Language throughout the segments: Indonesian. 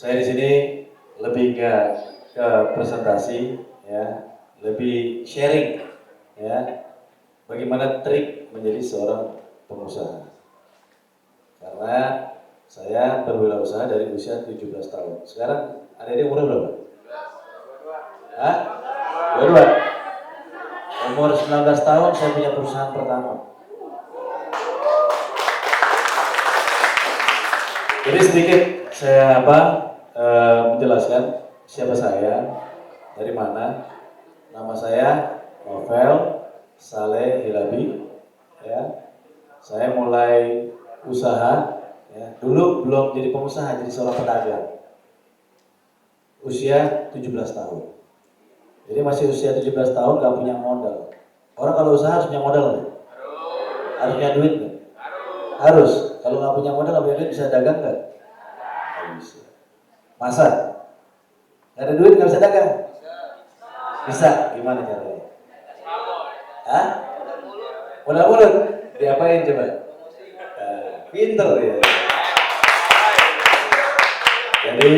Saya di sini lebih ke presentasi, ya, lebih sharing, ya, bagaimana trik menjadi seorang pengusaha. Karena saya berwirausaha dari usia 17 tahun. Sekarang adik-adik umur berapa? Hah? 22. Umur 19 tahun saya punya perusahaan pertama. Jadi sedikit saya menjelaskan siapa saya, dari mana. Nama saya Novel Saleh Hilabi. Ya, saya mulai usaha. Ya, dulu belum jadi pengusaha, jadi seorang pedagang. Usia 17 tahun. Jadi masih usia 17 tahun gak punya modal. Orang kalau usaha harus punya modal nggak? Harus punya duit nggak? Harus. Kalau nggak punya modal, nggak punya duit bisa dagang nggak? Nggak bisa. Masa? Nggak ada duit nggak bisa dagang? Bisa. Gimana caranya? Hah? Modal mulut? Diapain coba? Pinter ya. Jadi,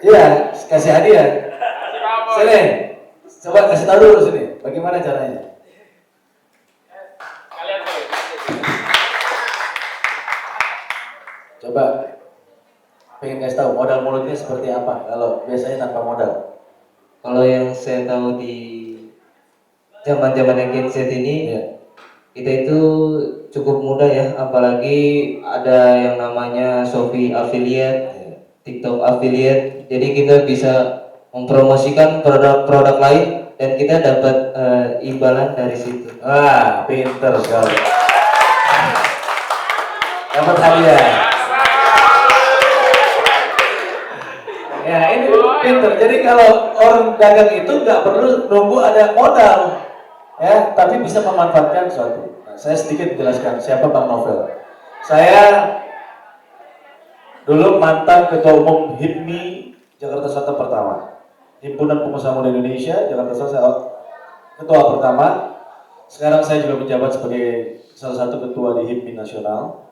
iya, kasih hadiah. Sini, coba kasih tahu dulu sini. Bagaimana caranya? Coba pengen kasih tahu modal mulutnya seperti apa kalau biasanya tanpa modal. Kalau yang saya tahu di zaman-zaman yang Gen Z ini, Ya. kita itu cukup mudah ya, apalagi ada yang namanya Shopee affiliate, Ya. TikTok affiliate. Jadi kita bisa mempromosikan produk-produk lain dan kita dapat imbalan dari situ. Wah, pinter sekali. Dapat hadiah. Ya, ini pinter. Jadi kalau orang dagang itu nggak perlu nunggu ada modal, ya, tapi bisa memanfaatkan suatu. Nah, saya sedikit menjelaskan siapa Bang Novel. Saya dulu mantan ketua umum HIPMI Jakarta Selatan pertama, Himpunan Pengusaha Muda Indonesia Jakarta Selatan, ketua pertama. Sekarang saya juga menjabat sebagai salah satu ketua di HIPMI nasional.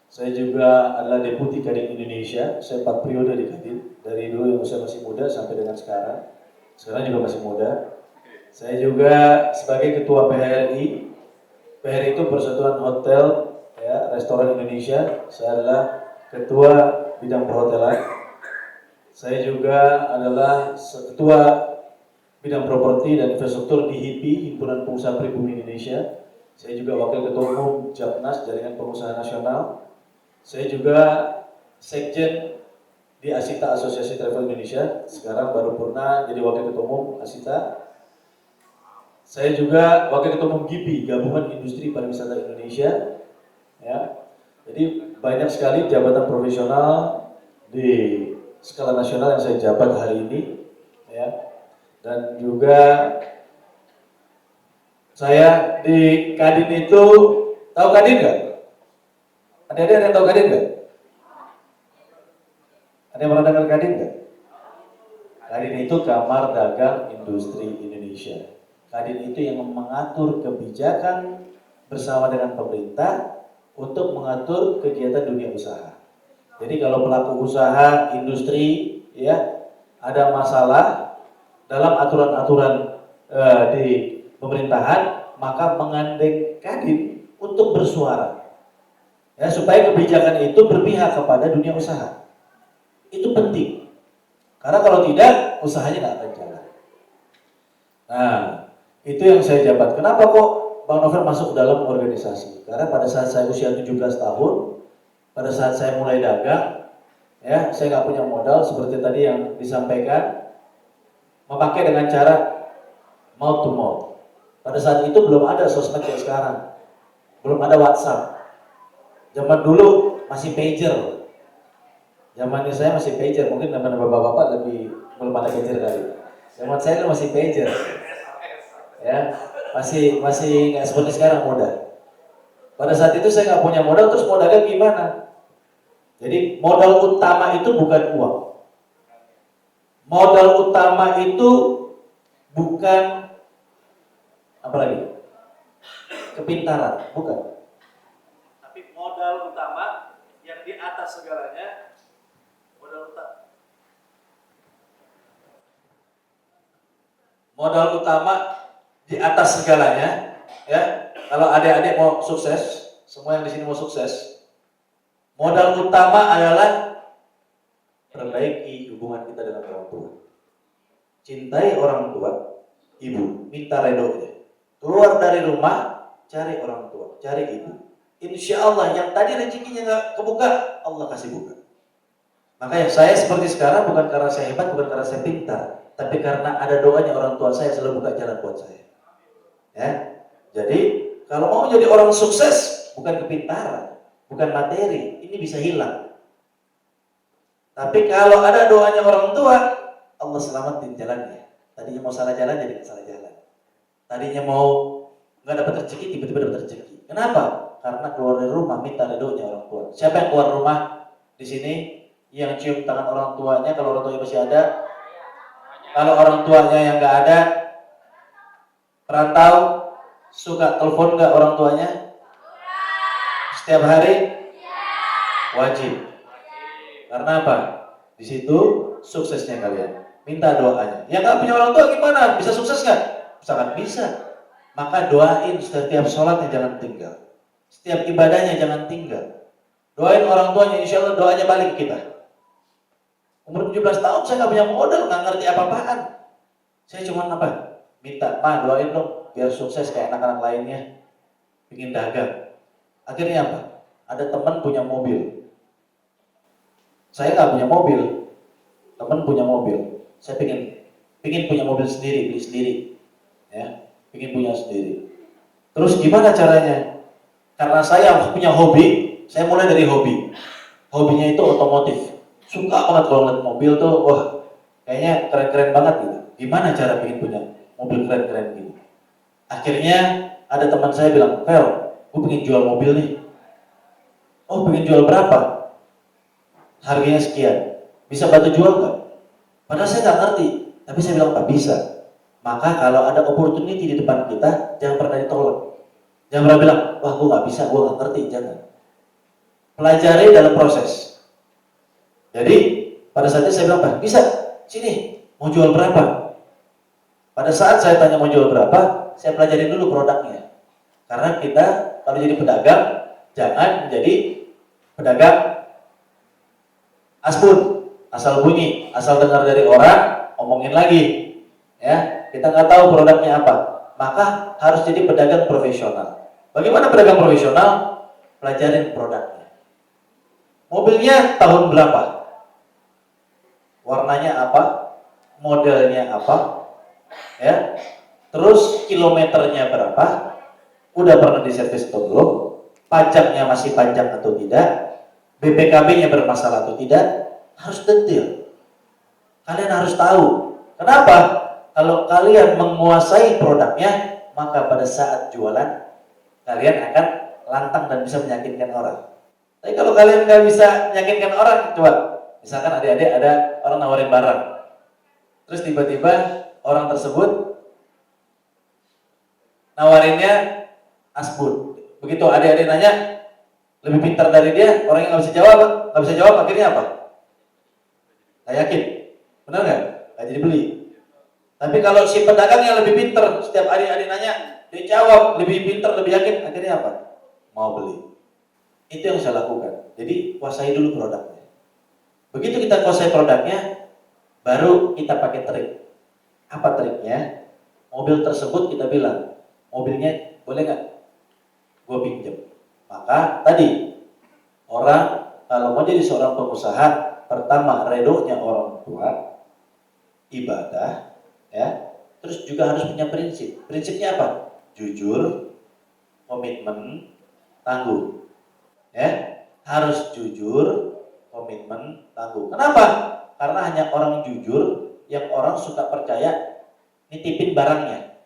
Saya juga adalah Deputi Kadin Indonesia. Saya 4 periode di Kadin, dari dulu yang usia masih muda sampai dengan sekarang. Sekarang juga masih muda. Saya juga sebagai Ketua PHRI. PHRI itu Persatuan Hotel, ya, Restoran Indonesia. Saya adalah Ketua Bidang Perhotelan. Saya juga adalah Ketua Bidang Properti dan Infrastruktur di HIPI, Himpunan Pengusaha Pribumi Indonesia. Saya juga Wakil Ketua Umum Japnas, Jaringan Pengusaha Nasional. Saya juga Sekjen di Asita Asosiasi Travel Indonesia. Sekarang baru pernah jadi Wakil Ketua Umum Asita. Saya juga Wakil Ketua Umum GIPI, Gabungan Industri Pariwisata Indonesia. Ya, jadi banyak sekali jabatan profesional di skala nasional yang saya jabat hari ini. Ya, dan juga saya di Kadin itu, tahu Kadin nggak? Ada yang tahu Kadin nggak? Ada yang pernah dengar Kadin nggak? Kadin itu Kamar Dagang Industri Indonesia. Kadin itu yang mengatur kebijakan bersama dengan pemerintah untuk mengatur kegiatan dunia usaha. Jadi kalau pelaku usaha industri, ya, ada masalah dalam aturan-aturan di pemerintahan, maka mengandeng Kadin untuk bersuara, ya, supaya kebijakan itu berpihak kepada dunia usaha. Itu penting, karena kalau tidak usahanya nggak akan jalan. Nah, itu yang saya jabat. Kenapa kok Bang Novel masuk dalam organisasi? Karena pada saat saya usia 17 tahun, pada saat saya mulai dagang, ya, saya nggak punya modal seperti tadi yang disampaikan, memakai dengan cara mouth to mouth. Pada saat itu belum ada sosmed kayak sekarang, belum ada WhatsApp. Zaman dulu masih pager. Zamannya saya masih pager, mungkin zaman bapak-bapak lebih belum ada pager kali. Zaman saya itu masih pager, ya, masih nggak seperti sekarang mudah. Pada saat itu saya nggak punya modal, terus mau dagang gimana? Jadi modal utama itu bukan uang. Modal utama itu bukan apa lagi? Kepintaran, bukan. Tapi modal utama yang di atas segalanya, modal Modal utama di atas segalanya, ya. Kalau adik-adik mau sukses, semua yang di sini mau sukses, modal utama adalah perbaiki hubungan kita dengan orang tua. Cintai orang tua, ibu, minta redonya. Keluar dari rumah, cari orang tua, cari ibu. Insya Allah yang tadi rezekinya nggak kebuka, Allah kasih buka. Makanya saya seperti sekarang bukan karena saya hebat, bukan karena saya pintar, tapi karena ada doanya orang tua saya selalu buka jalan buat saya. Ya, jadi kalau mau jadi orang sukses bukan kepintaran, bukan materi, ini bisa hilang. Tapi kalau ada doanya orang tua, Allah selamatin jalannya. Tadinya mau salah jalan jadi salah jalan. Tadinya mau nggak dapat rezeki tiba-tiba dapat rezeki. Kenapa? Karena keluar dari rumah minta redonya orang tua. Siapa yang keluar rumah di sini yang cium tangan orang tuanya kalau orang tuanya masih ada? Kalau orang tuanya yang nggak ada, perantau, suka telepon nggak orang tuanya? Setiap hari? Wajib. Karena apa? Di situ suksesnya kalian. Minta doanya. Yang nggak punya orang tua gimana? Bisa sukses nggak? Sangat bisa. Maka doain setiap sholatnya jangan tinggal. Setiap ibadahnya jangan tinggal. Doain orang tuanya, insya Allah doanya balik ke kita. Umur 17 tahun saya nggak punya modal, nggak ngerti apa-apaan. Saya cuma apa? Minta, Ma doain dong biar sukses kayak anak-anak lainnya. Bikin dagang. Akhirnya apa? Ada teman punya mobil. Saya nggak punya mobil. Teman punya mobil. Saya pingin punya mobil sendiri, beli sendiri. Ya, pingin punya sendiri. Terus gimana caranya? Karena saya punya hobi, saya mulai dari hobi. Hobinya itu otomotif. Suka banget kalau ngeliat mobil tuh, wah kayaknya keren-keren banget gitu. Gimana cara pengen punya mobil keren-keren gitu? Akhirnya ada teman saya bilang, Fel, gue pengen jual mobil nih. Oh, pengen jual berapa? Harganya sekian. Bisa bantu jual nggak? Padahal saya nggak ngerti, tapi saya bilang nggak bisa. Maka kalau ada opportunity di depan kita, jangan pernah ditolak. Jangan pernah bilang, wah gue nggak bisa, gue nggak ngerti, jangan. Pelajari dalam proses. Jadi pada saatnya saya bilang, Pak, bisa, sini, mau jual berapa? Pada saat saya tanya mau jual berapa, saya pelajari dulu produknya. Karena kita kalau jadi pedagang, jangan menjadi pedagang asbun, asal bunyi, asal dengar dari orang, omongin lagi. Ya, kita nggak tahu produknya apa. Maka harus jadi pedagang profesional. Bagaimana pedagang profesional? Pelajarin produknya. Mobilnya tahun berapa? Warnanya apa? Modelnya apa? Ya. Terus kilometernya berapa? Udah pernah diservis atau belum? Pajaknya masih pajak atau tidak? BPKB-nya bermasalah atau tidak? Harus detail. Kalian harus tahu. Kenapa? Kalau kalian menguasai produknya, maka pada saat jualan kalian akan lantang dan bisa meyakinkan orang. Tapi kalau kalian nggak bisa meyakinkan orang, coba misalkan adik-adik ada orang nawarin barang, terus tiba-tiba orang tersebut nawarinnya asbun. Begitu adik-adik nanya lebih pintar dari dia, orang yang nggak bisa jawab, akhirnya apa? Saya yakin, benar nggak? Nggak jadi beli. Tapi kalau si pedagang yang lebih pintar, setiap adik-adik nanya, dia jawab lebih pintar, lebih yakin, akhirnya apa? Mau beli. Itu yang saya lakukan. Jadi kuasai dulu produknya. Begitu kita kuasai produknya, baru kita pakai trik. Apa triknya? Mobil tersebut kita bilang, mobilnya boleh nggak? Gue pinjam. Maka tadi orang kalau mau jadi seorang pengusaha, pertama redonya orang tua, ibadah, ya. Terus juga harus punya prinsip. Prinsipnya apa? Jujur, komitmen, tangguh. Ya, harus jujur, komitmen, tangguh. Kenapa? Karena hanya orang jujur yang orang suka percaya nitipin barangnya.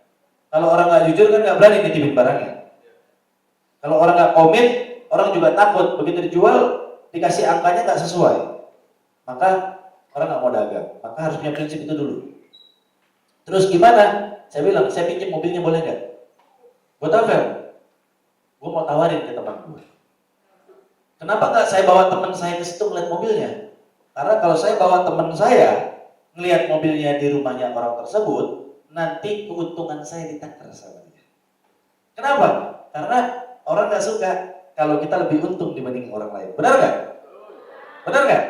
Kalau orang nggak jujur kan nggak berani nitipin barangnya. Kalau orang nggak komit, orang juga takut. Begitu dijual, dikasih angkanya nggak sesuai, maka orang nggak mau dagang. Maka harus punya prinsip itu dulu. Terus gimana? Saya bilang, saya pinjam mobilnya boleh nggak? Buat apa? Gue mau tawarin ke teman gue. Kenapa nggak saya bawa teman saya ke situ ngeliat mobilnya? Karena kalau saya bawa teman saya ngeliat mobilnya di rumahnya orang tersebut, nanti keuntungan saya ditakar sama dia. Kenapa? Karena orang nggak suka kalau kita lebih untung dibanding orang lain. Benar nggak? Benar nggak?